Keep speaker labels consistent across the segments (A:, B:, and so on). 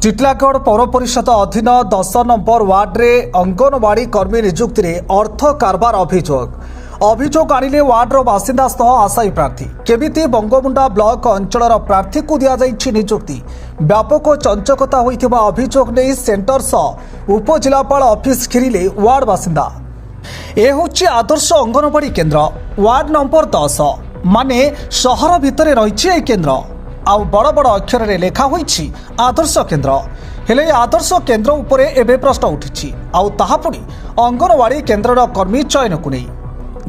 A: ଟିଟିଲାଗଡ଼ ପୌର ପରିଷଦ ଅଧୀନ 10 ନମ୍ବର ୱାର୍ଡରେ ଅଙ୍ଗନବାଡ଼ି କର୍ମୀ ନିଯୁକ୍ତିରେ ଅର୍ଥ କାରବାର ଅଭିଯୋଗ ଆଣିଲେ ୱାର୍ଡର ବାସିନ୍ଦା ସହ ଆଶାୟୀ ପ୍ରାର୍ଥୀ। କେମିତି ବଙ୍ଗମୁଣ୍ଡା ବ୍ଲକ ଅଞ୍ଚଳର ପ୍ରାର୍ଥୀକୁ ଦିଆଯାଇଛି ନିଯୁକ୍ତି, ବ୍ୟାପକ ଚଞ୍ଚକତା ହୋଇଥିବା ଅଭିଯୋଗ ନେଇ ସେଣ୍ଟର ସହ ଉପଜିଲ୍ଲାପାଳ ଅଫିସ ଘେରିଲେ ୱାର୍ଡ ବାସିନ୍ଦା। ଏ ହେଉଛି ଆଦର୍ଶ ଅଙ୍ଗନବାଡ଼ି କେନ୍ଦ୍ର ୱାର୍ଡ ନମ୍ବର 10 ମାନେ ସହର ଭିତରେ ରହିଛି ଏହି କେନ୍ଦ୍ର। ଆଉ ବଡ଼ ବଡ଼ ଅକ୍ଷରରେ ଲେଖା ହୋଇଛି ଆଦର୍ଶ କେନ୍ଦ୍ର। ହେଲେ ଆଦର୍ଶ କେନ୍ଦ୍ର ଉପରେ ଏବେ ପ୍ରଶ୍ନ ଉଠିଛି, ଆଉ ତାହା ପୁଣି ଅଙ୍ଗନବାଡ଼ି କେନ୍ଦ୍ରର କର୍ମୀ ଚୟନକୁ ନେଇ।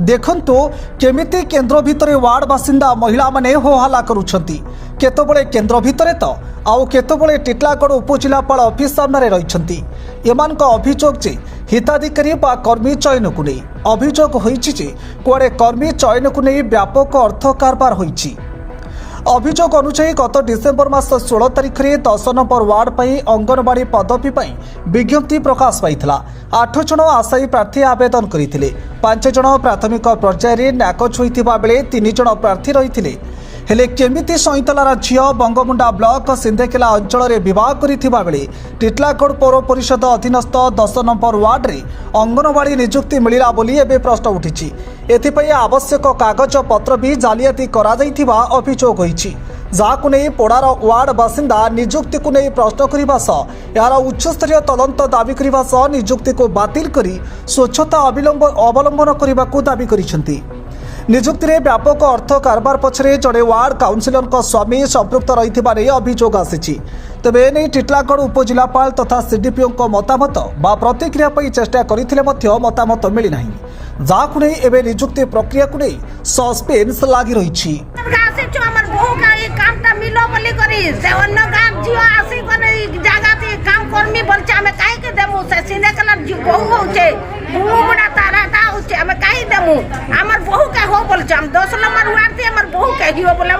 A: ଦେଖନ୍ତୁ କେମିତି କେନ୍ଦ୍ର ଭିତରେ ୱାର୍ଡ ବାସିନ୍ଦା ମହିଳାମାନେ ହୋହାଲ୍ଲା କରୁଛନ୍ତି। କେତେବେଳେ କେନ୍ଦ୍ର ଭିତରେ ତ ଆଉ କେତେବେଳେ ଟିଟିଲାଗଡ଼ ଉପଜିଲ୍ଲାପାଳ ଅଫିସ ସାମ୍ନାରେ ରହିଛନ୍ତି। ଏମାନଙ୍କ ଅଭିଯୋଗ ଯେ ହିତାଧିକାରୀ ବା କର୍ମୀ ଚୟନକୁ ନେଇ। ଅଭିଯୋଗ ହୋଇଛି ଯେ କୁଆଡ଼େ କର୍ମୀ ଚୟନକୁ ନେଇ ବ୍ୟାପକ ଅର୍ଥ କାରବାର ହୋଇଛି। ଅଭିଯୋଗ ଅନୁଯାୟୀ ଗତ ଡିସେମ୍ବର ମାସ 16 ତାରିଖରେ 10 ନମ୍ବର ୱାର୍ଡ ପାଇଁ ଅଙ୍ଗନବାଡ଼ି ପଦବୀ ପାଇଁ ବିଜ୍ଞପ୍ତି ପ୍ରକାଶ ପାଇଥିଲା। 8 ଜଣ ଆଶାୟୀ ପ୍ରାର୍ଥୀ ଆବେଦନ କରିଥିଲେ। 5 ଜଣ ପ୍ରାଥମିକ ପର୍ଯ୍ୟାୟରେ ନାକଚ ହୋଇଥିବା ବେଳେ 3 ଜଣ ପ୍ରାର୍ଥୀ ରହିଥିଲେ। ହେଲେ କେମିତି ସଇଁତଲାର ଝିଅ ବଙ୍ଗମୁଣ୍ଡା ବ୍ଲକ ସିନ୍ଧେକେଲା ଅଞ୍ଚଳରେ ବିବାହ କରିଥିବା ବେଳେ ଟିଟିଲାଗଡ଼ ପୌର ପରିଷଦ ଅଧୀନସ୍ଥ 10 ନମ୍ବର ୱାର୍ଡରେ ଅଙ୍ଗନବାଡ଼ି ନିଯୁକ୍ତି ମିଳିଲା ବୋଲି ଏବେ ପ୍ରଶ୍ନ ଉଠିଛି। ଏଥିପାଇଁ ଆବଶ୍ୟକ କାଗଜପତ୍ର ବି ଜାଲିଆତି କରାଯାଇଥିବା ଅଭିଯୋଗ ହୋଇଛି, ଯାହାକୁ ନେଇ ପୋଡ଼ାର ୱାର୍ଡ ବାସିନ୍ଦା ନିଯୁକ୍ତିକୁ ନେଇ ପ୍ରଶ୍ନ କରିବା ସହ ଏହାର ଉଚ୍ଚସ୍ତରୀୟ ତଦନ୍ତ ଦାବି କରିବା ସହ ନିଯୁକ୍ତିକୁ ବାତିଲ କରି ସ୍ୱଚ୍ଛତା ଅବଲମ୍ବନ କରିବାକୁ ଦାବି କରିଛନ୍ତି। ନିଯୁକ୍ତିରେ ବ୍ୟାପକ ଅର୍ଥ କାରବାର ପଛରେ ଜଣେ ୱାର୍ଡ କାଉନସିଲରଙ୍କ ସ୍ୱାମୀ ସମ୍ପୃକ୍ତ ରହିଥିବା ନେଇ ଅଭିଯୋଗ ଆସିଛି। ତେବେ ଏନେଇ ଟିଟିଲାଗଡ଼ ଉପଜିଲ୍ଲାପାଳ ତଥା ସିଡିପିଓଙ୍କ ମତାମତ ବା ପ୍ରତିକ୍ରିୟା ପାଇଁ ଚେଷ୍ଟା କରିଥିଲେ ମଧ୍ୟ ମତାମତ ମିଳିନାହିଁ, ଯାହାକୁ ନେଇ ଏବେ ନିଯୁକ୍ତି ପ୍ରକ୍ରିୟାକୁ ନେଇ ସସ୍ପେନ୍ସ ଲାଗି ରହିଛି।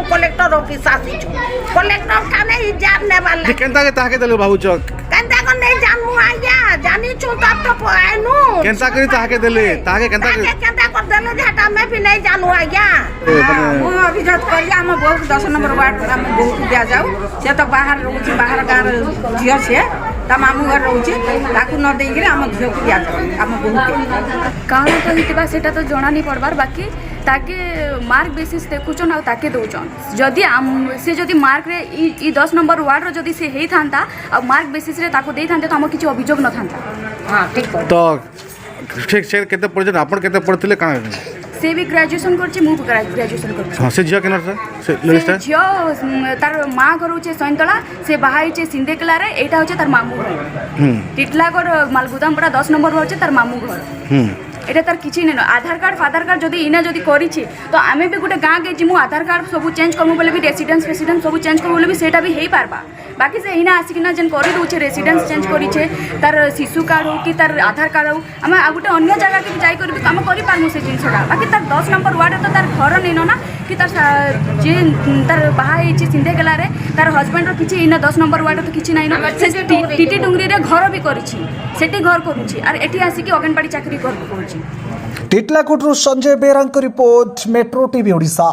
B: कलेक्टर ऑफिस आसीछु कलेक्टर थाने इजार नेबाल
C: केनता के ताके देलु बाबू चौक
B: केनता को नहीं जानमु आया जानी छु तब तो आइनु
C: केनता करी ताके देले ताके केनता
B: कर देले जेटा मैं भी नहीं जानू आया
D: मु अभिजोग करिया हम बहुत 10 नंबर वार्ड हम बहुत दिया जाऊ से तो बाहर रहउची बाहर गार झियो से ता मामू घर रहउची ताकू न देई रे हम झियो को दिया जाऊ हम बहुत
E: काण तो हितबा सेटा तो जणा नहीं पड़बार बाकी ताके मार्क बेसिस देखुचन आ ताके दउचन जदि से जदि मार्क रे ई 10 नंबर वार्ड रो जदि से हेई थांता आ मार्क बेसिस रे ताको देई थांते तो हम किछि अभियोग न थांता।
D: हां ठीक
C: तो ठीक से केते पढ़जन आपण केते पढ़थिले काण
E: से भी ग्रेजुएशन करछि मु ग्रेजुएशन करछि।
C: हां से जिया केनर से लिस्ट है
E: जियो तार मां घर होचे सैंतला से बाहाई छे सिंधेकेला रे एटा होचे तार मामू घर टिटलागढ़ मालगुदामपड़ा 10 नंबर होचे तार मामू घर এটা তার কিছু নেই। আধার কার্ড ফাদার কার্ড যদি ইনা যদি করেছি তো আমি বি গোটে গাঁ কে জিমু আধার কার্ড সবু চেঞ্জ করমু বলে বি রেসিডেন্স সবু চেঞ্জ করবো বলে বি সেটা বি হয়ে পারবা। বাকি সে ইনা আসিকিনা যেন করে দৌছে রেসিডেন্স চেঞ্জ করেছে তার শিশু কার্ড হোক কি তার আধার কার্ড হোক আমি আর গোটে অন্য জায়গাকে যাই করবি আমি করে পারমু সে জিনিসটা। বাকি তার 10 নম্বর ওয়ার্ডে তো তার ঘর নেই না কি তার যে তার বাহা হয়েছে সিন্ধেকেলারে তার হজবেন্ডর কিছু ইনা 10 নম্বর ওয়ার্ডে তো কিছু নাই না সে টিটি ডুঙ্গরিরে ঘর বি করেছি সেটি ঘর করুছি আর এটি আসিকি অঙ্গনবাড়ি চাকরি করছি।
A: ଟିଟିଲାଗଡ଼ରୁ ସଞ୍ଜୟ ବେହେରାଙ୍କ ରିପୋର୍ଟ, ମେଟ୍ରୋ ଟିଭି ଓଡ଼ିଶା।